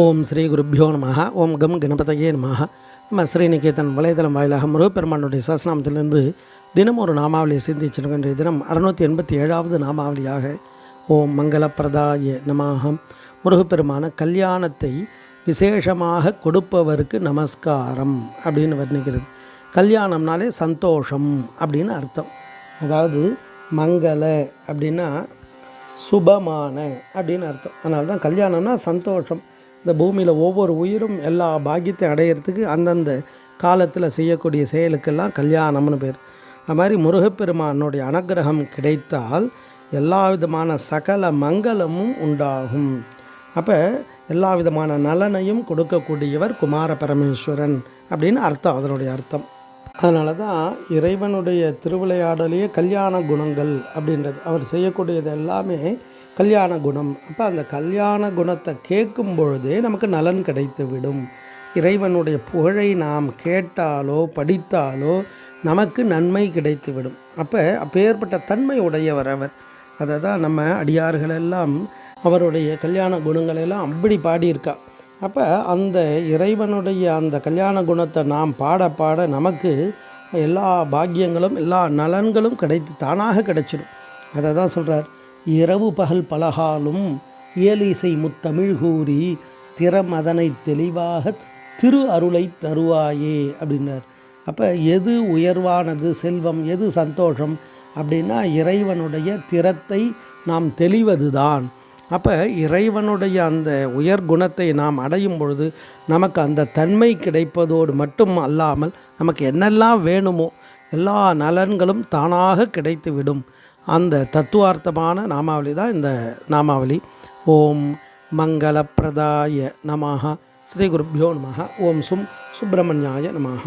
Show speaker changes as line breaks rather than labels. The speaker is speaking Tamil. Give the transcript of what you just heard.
ஓம் ஸ்ரீ குருப்பியோ நமஹ. ஓம் கம் கணபதையே நமஹ. நம்ம ஸ்ரீநிகேதன் வலைதளம் வாயிலாக முருகப்பெருமானுடைய சஹஸ்ரநாமத்திலிருந்து தினம் ஒரு நாமாவளியை சிந்திச்சிருக்கின்ற தினம் 687வது நாமாவளியாக ஓம் மங்களப்பிரதாய நமஹ. முருகப்பெருமான கல்யாணத்தை விசேஷமாக கொடுப்பவருக்கு நமஸ்காரம் அப்படின்னு வர்ணிக்கிறது. கல்யாணம்னாலே சந்தோஷம் அப்படின்னு அர்த்தம். அதாவது மங்கள அப்படின்னா சுபமான அப்படின்னு அர்த்தம். அதனால தான் கல்யாணம்னா சந்தோஷம். இந்த பூமியில் ஒவ்வொரு உயிரும் எல்லா பாக்கியத்தை அடையிறதுக்கு அந்தந்த காலத்தில் செய்யக்கூடிய செயலுக்கெல்லாம் கல்யாணம்னு பேர். அது மாதிரி முருகப்பெருமானுடைய அனுக்கிரகம் கிடைத்தால் எல்லா விதமான சகல மங்களமும் உண்டாகும். அப்போ எல்லா விதமான நலனையும் கொடுக்கக்கூடியவர் குமார பரமேஸ்வரன் அப்படின்னு அர்த்தம், அதனுடைய அர்த்தம். அதனால தான் இறைவனுடைய திருவிளையாடலையே கல்யாண குணங்கள் அப்படின்றது. அவர் செய்யக்கூடியது எல்லாமே கல்யாண குணம். அப்போ அந்த கல்யாண குணத்தை கேட்கும் பொழுதே நமக்கு நலன் கிடைத்து விடும். இறைவனுடைய புகழை நாம் கேட்டாலோ படித்தாலோ நமக்கு நன்மை கிடைத்து விடும். அப்பேற்பட்ட தன்மை உடையவர் அவர். அதை தான் நம்ம அடியார்களெல்லாம் அவருடைய கல்யாண குணங்களெல்லாம் அப்படி பாடியிருக்கா. அப்போ அந்த இறைவனுடைய அந்த கல்யாண குணத்தை நாம் பாட பாட நமக்கு எல்லா பாக்கியங்களும் எல்லா நலன்களும் தானாக கிடைச்சிடும். அதை தான் சொல்கிறார், இரவு பகல் பலகாலும் இயலிசை முத்தமிழ் கூறி திறமதனை தெளிவாக திரு அருளை தருவாயே அப்படின்னார். அப்போ எது உயர்வானது செல்வம், எது சந்தோஷம் அப்படின்னா இறைவனுடைய திறத்தை நாம் தெளிவது தான். அப்போ இறைவனுடைய அந்த உயர் குணத்தை நாம் அடையும் பொழுது நமக்கு அந்த தன்மை கிடைப்பதோடு மட்டும் அல்லாமல் நமக்கு என்னெல்லாம் வேணுமோ எல்லா நலன்களும் தானாக கிடைத்துவிடும். அந்த தத்துவார்த்தமான நாமாவளி தான் இந்த நாமாவளி. ஓம் மங்களப்பிரதாய நமஹ. ஸ்ரீ குருப்பியோ நமஹ. ஓம் சுப்பிரமணியாய நமஹ.